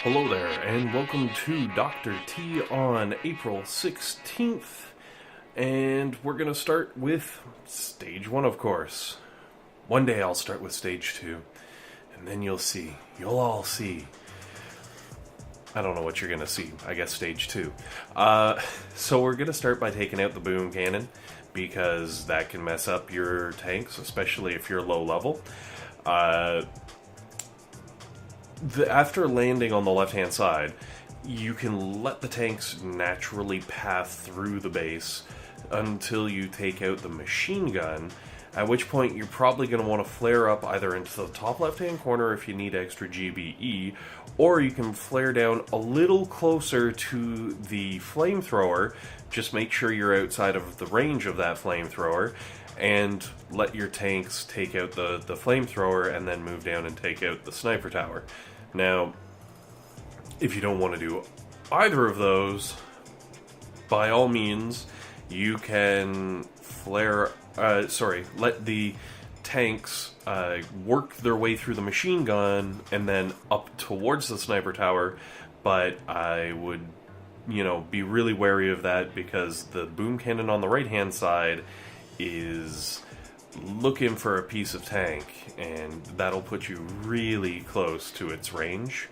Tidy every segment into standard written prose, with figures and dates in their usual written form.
Hello there, and welcome to Dr. T on April 16th. And we're going to start with Stage 1, of course. One day I'll start with Stage 2, and then you'll see. You'll all see. I don't know what you're going to see. I guess Stage 2. So we're going to start by taking out the boom cannon, because that can mess up your tanks, especially if you're low level. After landing on the left-hand side, you can let the tanks naturally path through the base until you take out the machine gun, at which point you're probably going to want to flare up either into the top left-hand corner if you need extra GBE, or you can flare down a little closer to the flamethrower. Just make sure you're outside of the range of that flamethrower, and let your tanks take out the flamethrower and then move down and take out the sniper tower. Now, if you don't want to do either of those, by all means, you can let the tanks work their way through the machine gun and then up towards the sniper tower, but I would, be really wary of that because the boom cannon on the right-hand side is looking for a piece of tank, and that'll put you really close to its range.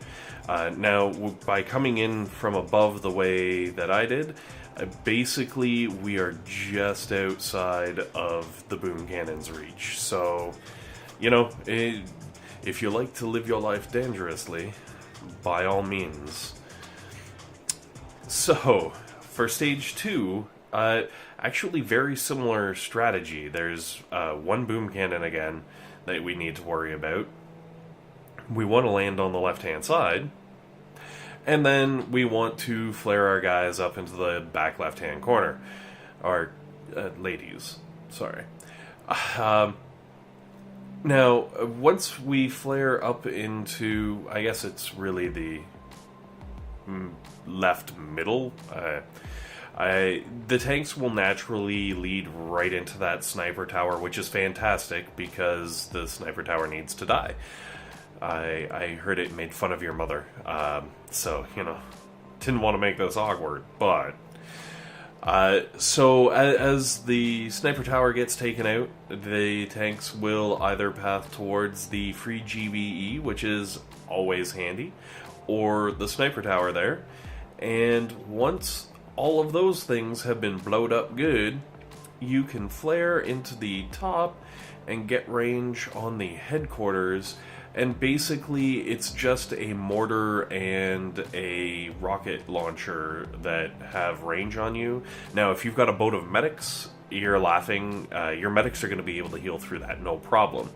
Now, by coming in from above the way that I did, basically we are just outside of the boom cannon's reach. So, if you like to live your life dangerously, by all means. So, for Stage 2, actually very similar strategy. There's one boom cannon again that we need to worry about. We want to land on the left-hand side, and then we want to flare our guys up into the back left-hand corner. Or, ladies, sorry. Now, once we flare up into, I guess it's really the left middle, the tanks will naturally lead right into that sniper tower, which is fantastic because the sniper tower needs to die. I heard it made fun of your mother, so, didn't want to make this awkward, but... So, as the sniper tower gets taken out, the tanks will either path towards the free GBE, which is always handy, or the sniper tower there, and once all of those things have been blowed up good, you can flare into the top and get range on the headquarters, and basically it's just a mortar and a rocket launcher that have range on you. Now, if you've got a boat of medics, you're laughing. Your medics are going to be able to heal through that, no problem.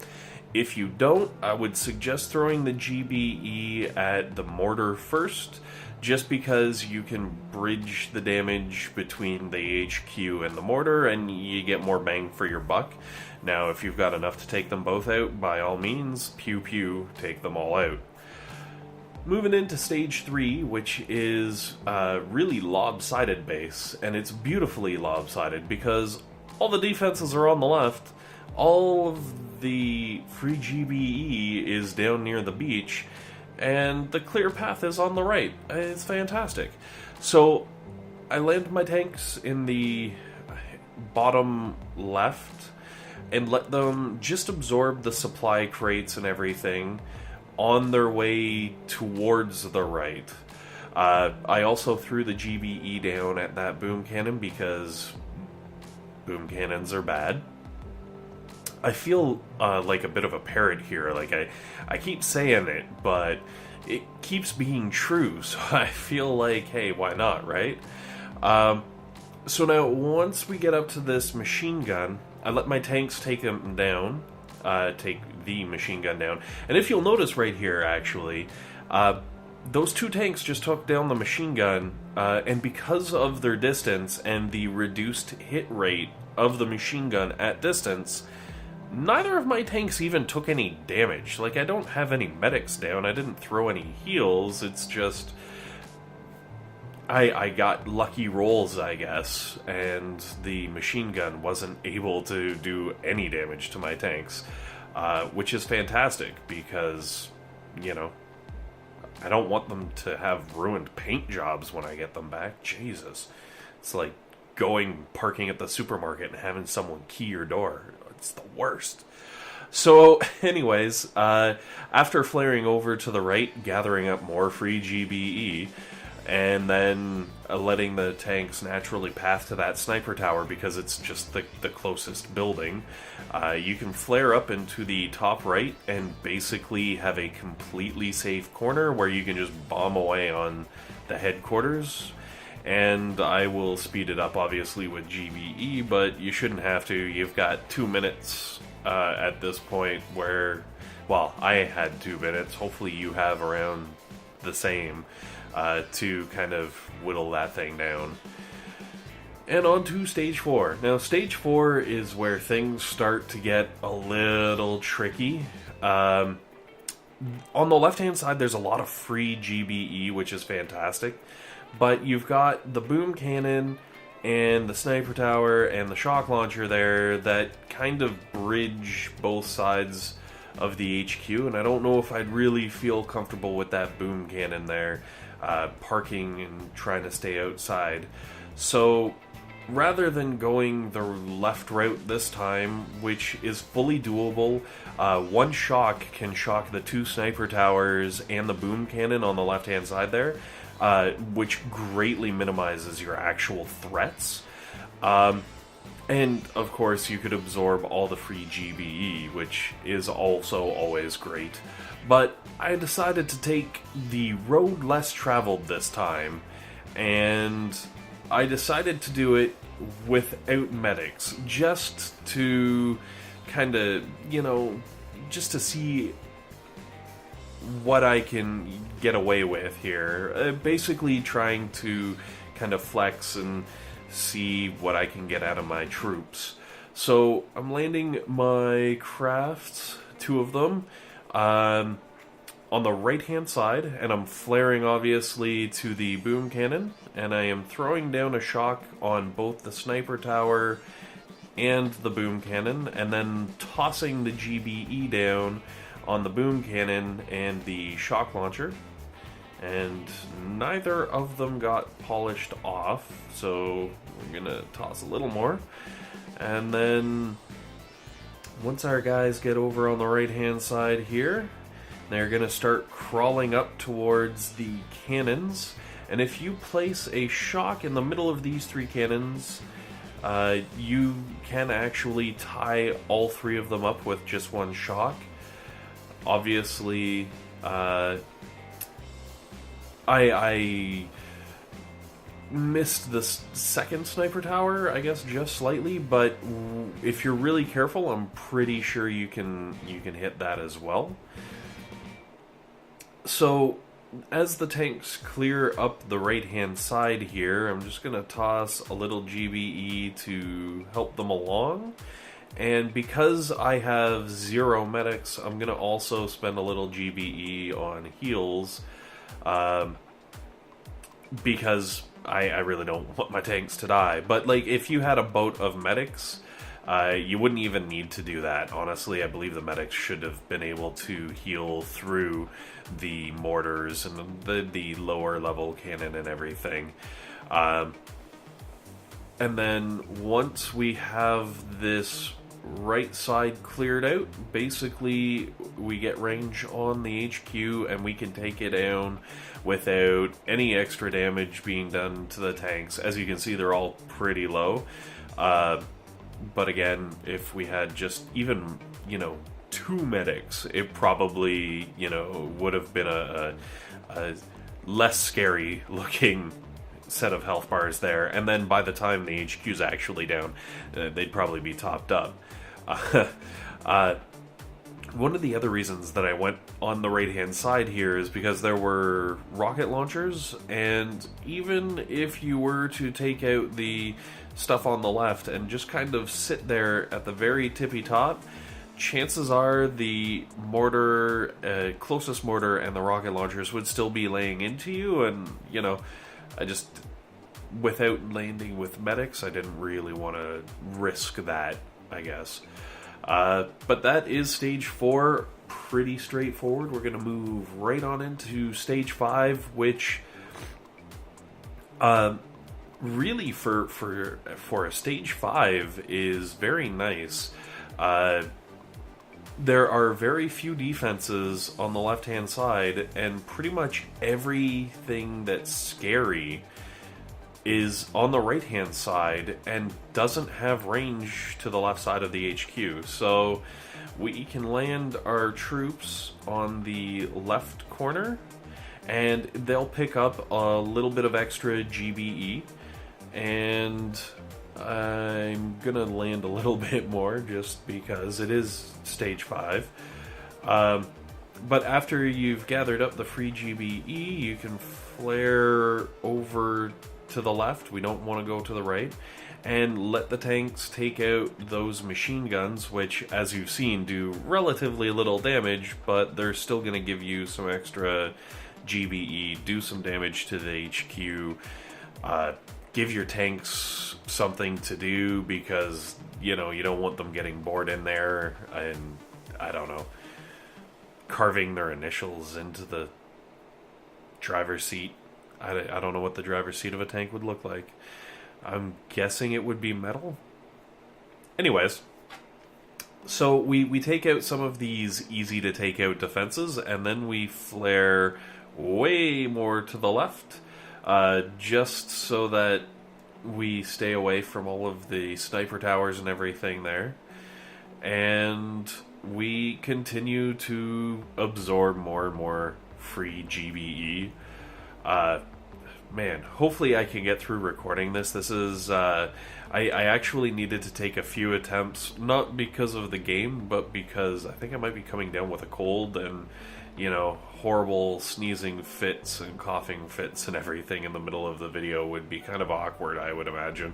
If you don't, I would suggest throwing the GBE at the mortar first, just because you can bridge the damage between the HQ and the mortar, and you get more bang for your buck. Now, if you've got enough to take them both out, by all means, pew pew, take them all out. Moving into Stage 3, which is a really lopsided base, and it's beautifully lopsided because all the defenses are on the left, all of the free GBE is down near the beach, and the clear path is on the right. It's fantastic. So, I land my tanks in the bottom left and let them just absorb the supply crates and everything on their way towards the right. I also threw the GBE down at that boom cannon because boom cannons are bad. I feel like a bit of a parrot here. Like, I keep saying it, but it keeps being true, so I feel like, hey, why not, right? So now, once we get up to this machine gun, I let my tanks take them down, take the machine gun down. And if you'll notice right here, actually, those two tanks just took down the machine gun, and because of their distance and the reduced hit rate of the machine gun at distance, neither of my tanks even took any damage. Like, I don't have any medics down, I didn't throw any heals, it's just... I got lucky rolls, I guess, and the machine gun wasn't able to do any damage to my tanks, which is fantastic, because, I don't want them to have ruined paint jobs when I get them back. Jesus. It's like parking at the supermarket and having someone key your door. It's the worst. So, anyways, after flaring over to the right, gathering up more free GBE, and then letting the tanks naturally path to that sniper tower because it's just the closest building, you can flare up into the top right and basically have a completely safe corner where you can just bomb away on the headquarters. And I will speed it up, obviously, with GBE, but you shouldn't have to. You've got 2 minutes at this point where, well, I had 2 minutes. Hopefully you have around the same to kind of whittle that thing down. And on to Stage 4. Now, Stage 4 is where things start to get a little tricky. On the left-hand side, there's a lot of free GBE, which is fantastic. But you've got the boom cannon and the sniper tower and the shock launcher there that kind of bridge both sides of the HQ, and I don't know if I'd really feel comfortable with that boom cannon there, parking and trying to stay outside. So rather than going the left route this time, which is fully doable, one shock can shock the 2 sniper towers and the boom cannon on the left-hand side there, which greatly minimizes your actual threats. And, of course, you could absorb all the free GBE, which is also always great. But I decided to take the road less traveled this time, and I decided to do it without medics, just to kind of, just to see what I can get away with here. Basically trying to kind of flex and see what I can get out of my troops. So I'm landing my crafts, 2 of them, on the right hand side, and I'm flaring obviously to the boom cannon, and I am throwing down a shock on both the sniper tower and the boom cannon, and then tossing the GBE down on the boom cannon and the shock launcher, and neither of them got polished off, so we're gonna toss a little more. And then once our guys get over on the right hand side here, they're gonna start crawling up towards the cannons, and if you place a shock in the middle of these 3 cannons, you can actually tie all 3 of them up with just one shock. Obviously, I missed the second sniper tower, I guess, just slightly, but if you're really careful, I'm pretty sure you can hit that as well. So, as the tanks clear up the right-hand side here, I'm just going to toss a little GBE to help them along. And because I have 0 medics, I'm going to also spend a little GBE on heals, because I really don't want my tanks to die. But, like, if you had a boat of medics, you wouldn't even need to do that. Honestly, I believe the medics should have been able to heal through the mortars and the lower level cannon and everything. And then once we have this right side cleared out, basically we get range on the HQ and we can take it down without any extra damage being done to the tanks. As you can see, they're all pretty low. But again, if we had just even, 2 medics, it probably, would have been a less scary looking set of health bars there. And then by the time the HQ's actually down, they'd probably be topped up. One of the other reasons that I went on the right-hand side here is because there were rocket launchers, and even if you were to take out the stuff on the left and just kind of sit there at the very tippy top, chances are the mortar, closest mortar and the rocket launchers would still be laying into you, and, I just, without landing with medics, I didn't really want to risk that, I guess. But that is Stage 4. pretty straightforward. We're going to move right on into Stage 5, which really for a Stage 5 is very nice. There are very few defenses on the left-hand side, and pretty much everything that's scary is on the right-hand side and doesn't have range to the left side of the HQ. So we can land our troops on the left corner, and they'll pick up a little bit of extra GBE, and I'm gonna land a little bit more just because it is Stage 5. But after you've gathered up the free GBE, you can flare over to the left. We don't want to go to the right. And let the tanks take out those machine guns, which, as you've seen, do relatively little damage, but they're still going to give you some extra GBE, do some damage to the HQ, give your tanks something to do, because, you know, you don't want them getting bored in there and, I don't know, carving their initials into the driver's seat. I don't know what the driver's seat of a tank would look like. I'm guessing it would be metal. Anyways, so we take out some of these easy to take out defenses, and then we flare way more to the left, just so that we stay away from all of the sniper towers and everything there. And we continue to absorb more and more free GBE. Man, hopefully I can get through recording this. This is, I actually needed to take a few attempts, not because of the game, but because I think I might be coming down with a cold and, you know, horrible sneezing fits and coughing fits and everything in the middle of the video would be kind of awkward, I would imagine.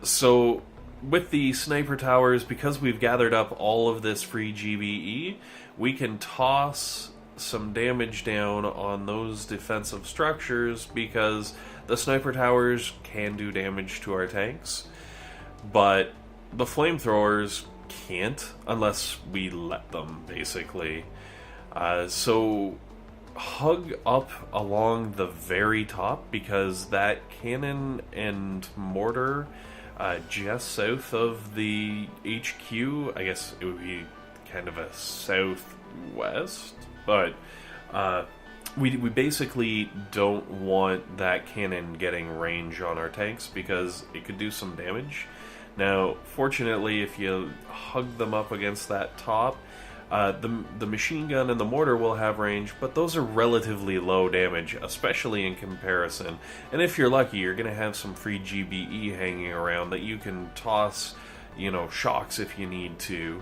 So with the sniper towers, because we've gathered up all of this free GBE, we can toss some damage down on those defensive structures, because the sniper towers can do damage to our tanks, but the flamethrowers can't unless we let them, basically. So hug up along the very top, because that cannon and mortar just south of the HQ, I guess it would be kind of a southwest, but we basically don't want that cannon getting range on our tanks, because it could do some damage. Now, fortunately, if you hug them up against that top, the machine gun and the mortar will have range, but those are relatively low damage, especially in comparison. And if you're lucky, you're going to have some free GBE hanging around that you can toss, you know, shocks if you need to,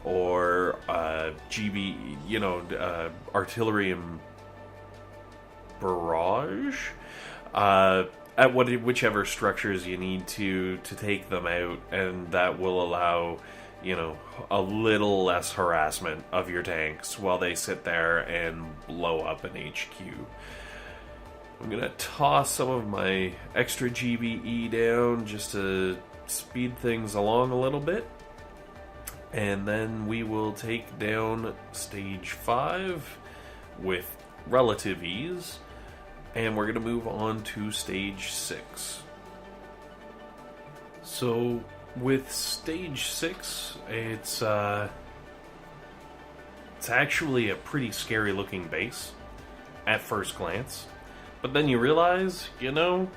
or GB, you know, artillery and barrage at whichever structures you need to take them out, and that will allow, you know, a little less harassment of your tanks while they sit there and blow up an HQ. I'm gonna toss some of my extra GBE down just to speed things along a little bit. And then we will take down Stage 5 with relative ease. And we're going to move on to Stage 6. So, with Stage 6, it's actually a pretty scary looking base at first glance. But then you realize, you know,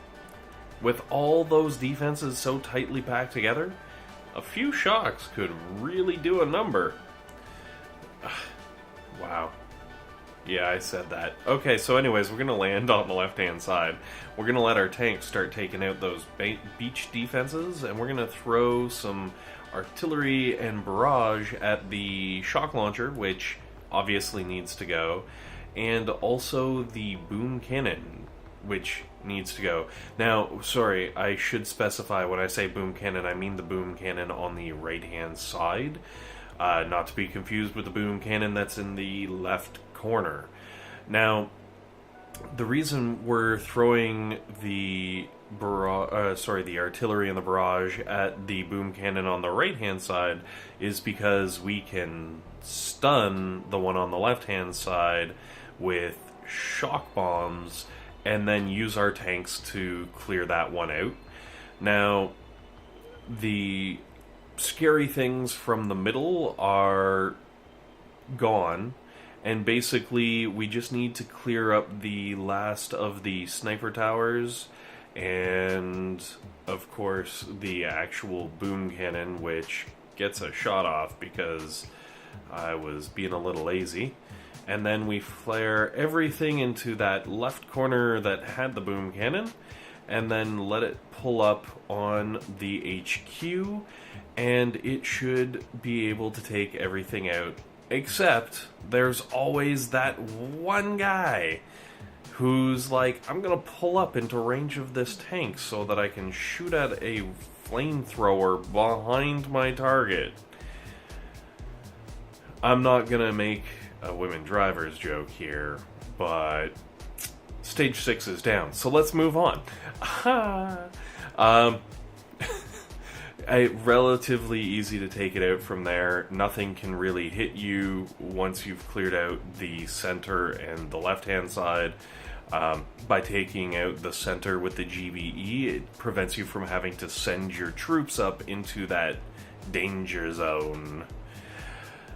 with all those defenses so tightly packed together, a few shocks could really do a number. Wow. Yeah, I said that. Okay, so anyways, we're going to land on the left-hand side. We're going to let our tanks start taking out those beach defenses, and we're going to throw some artillery and barrage at the shock launcher, which obviously needs to go, and also the boom cannon, which needs to go. Now, sorry, I should specify when I say boom cannon, I mean the boom cannon on the right-hand side, not to be confused with the boom cannon that's in the left corner. Now, the reason we're throwing the the artillery and the barrage at the boom cannon on the right-hand side is because we can stun the one on the left-hand side with shock bombs and then use our tanks to clear that one out. Now, the scary things from the middle are gone, and basically we just need to clear up the last of the sniper towers and, of course, the actual boom cannon, which gets a shot off because I was being a little lazy. And then we flare everything into that left corner that had the boom cannon, and then let it pull up on the HQ, and it should be able to take everything out. Except, there's always that one guy who's like, I'm gonna pull up into range of this tank so that I can shoot at a flamethrower behind my target. I'm not gonna make a women drivers joke here, but stage 6 is down, so let's move on. Relatively easy to take it out from there. Nothing can really hit you once you've cleared out the center and the left-hand side. By taking out the center with the GBE, it prevents you from having to send your troops up into that danger zone.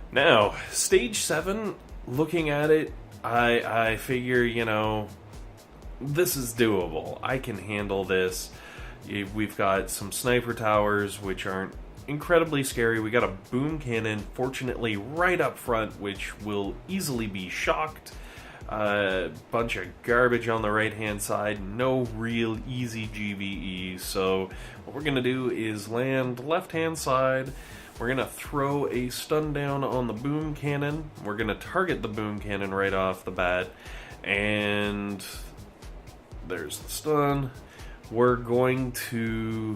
Now, stage 7, looking at it, I figure, this is doable. I can handle this. We've got some sniper towers, which aren't incredibly scary. We got a boom cannon, fortunately, right up front, which will easily be shocked. Bunch of garbage on the right-hand side. No real easy GBE. So what we're going to do is land left-hand side. We're going to throw a stun down on the boom cannon. We're going to target the boom cannon right off the bat. And there's the stun. We're going to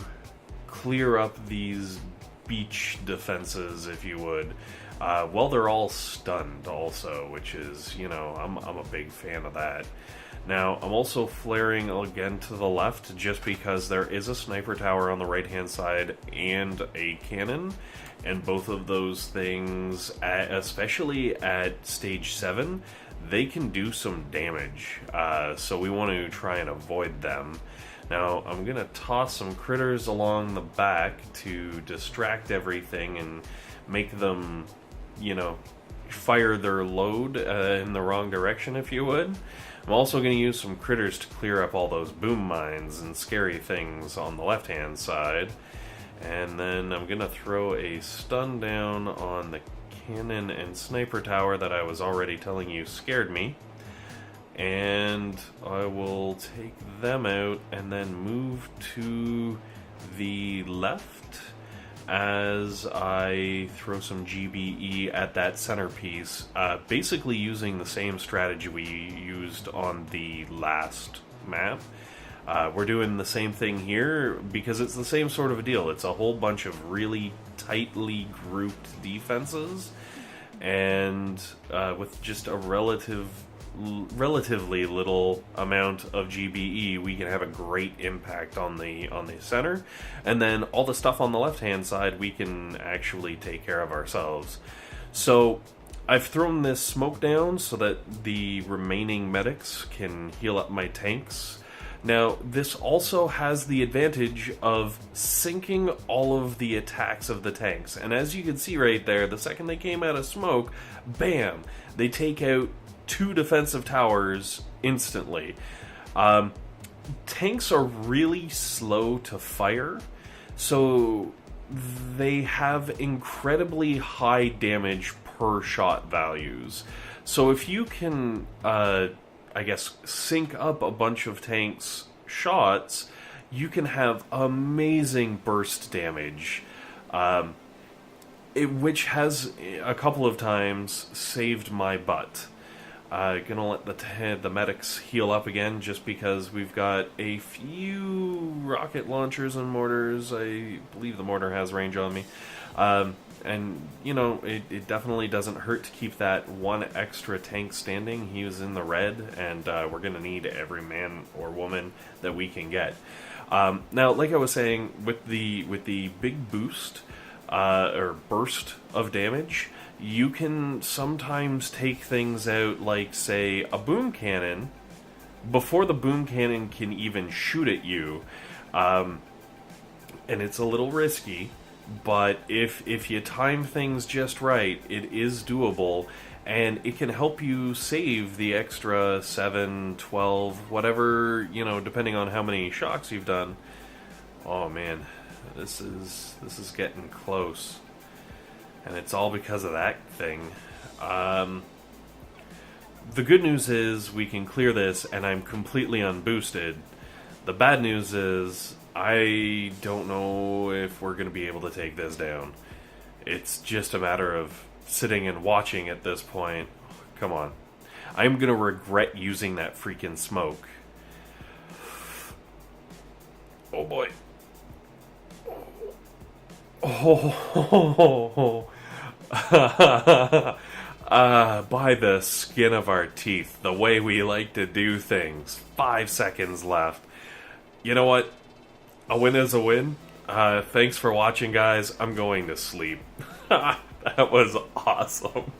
clear up these beach defenses, if you would. Well, they're all stunned also, which is, I'm a big fan of that. Now, I'm also flaring again to the left just because there is a sniper tower on the right-hand side and a cannon, and both of those things, especially at stage 7, they can do some damage, so we want to try and avoid them. Now, I'm going to toss some critters along the back to distract everything and make them, fire their load in the wrong direction, if you would. I'm also going to use some critters to clear up all those boom mines and scary things on the left-hand side. And then I'm going to throw a stun down on the cannon and sniper tower that I was already telling you scared me. And I will take them out and then move to the left as I throw some GBE at that centerpiece, basically using the same strategy we used on the last map. We're doing the same thing here because it's the same sort of a deal. It's a whole bunch of really tightly grouped defenses, and with just a relatively little amount of GBE, we can have a great impact on the center, and then all the stuff on the left hand side we can actually take care of ourselves. So I've thrown this smoke down so that the remaining medics can heal up my tanks. Now, this also has the advantage of sinking all of the attacks of the tanks, and as you can see right there, the second they came out of smoke, bam, they take out 2 defensive towers instantly. Tanks are really slow to fire, so they have incredibly high damage per shot values. So if you can, sync up a bunch of tanks' shots, you can have amazing burst damage, which has a couple of times saved my butt. Gonna let the medics heal up again, just because we've got a few rocket launchers and mortars. I believe the mortar has range on me. And, it definitely doesn't hurt to keep that one extra tank standing. He was in the red, and we're gonna need every man or woman that we can get. Now, like I was saying, with the big boost or burst of damage, you can sometimes take things out, like, say, a boom cannon, before the boom cannon can even shoot at you. And it's a little risky, but if you time things just right, it is doable, and it can help you save the extra 7, 12, whatever, depending on how many shocks you've done. Oh man, this is getting close. And it's all because of that thing. The good news is we can clear this, and I'm completely unboosted. The bad news is I don't know if we're going to be able to take this down. It's just a matter of sitting and watching at this point. Come on. I'm going to regret using that freaking smoke. Oh boy. Oh. By the skin of our teeth, the way we like to do things. 5 seconds left. You know what? A win is a win. Thanks for watching, guys. I'm going to sleep. That was awesome.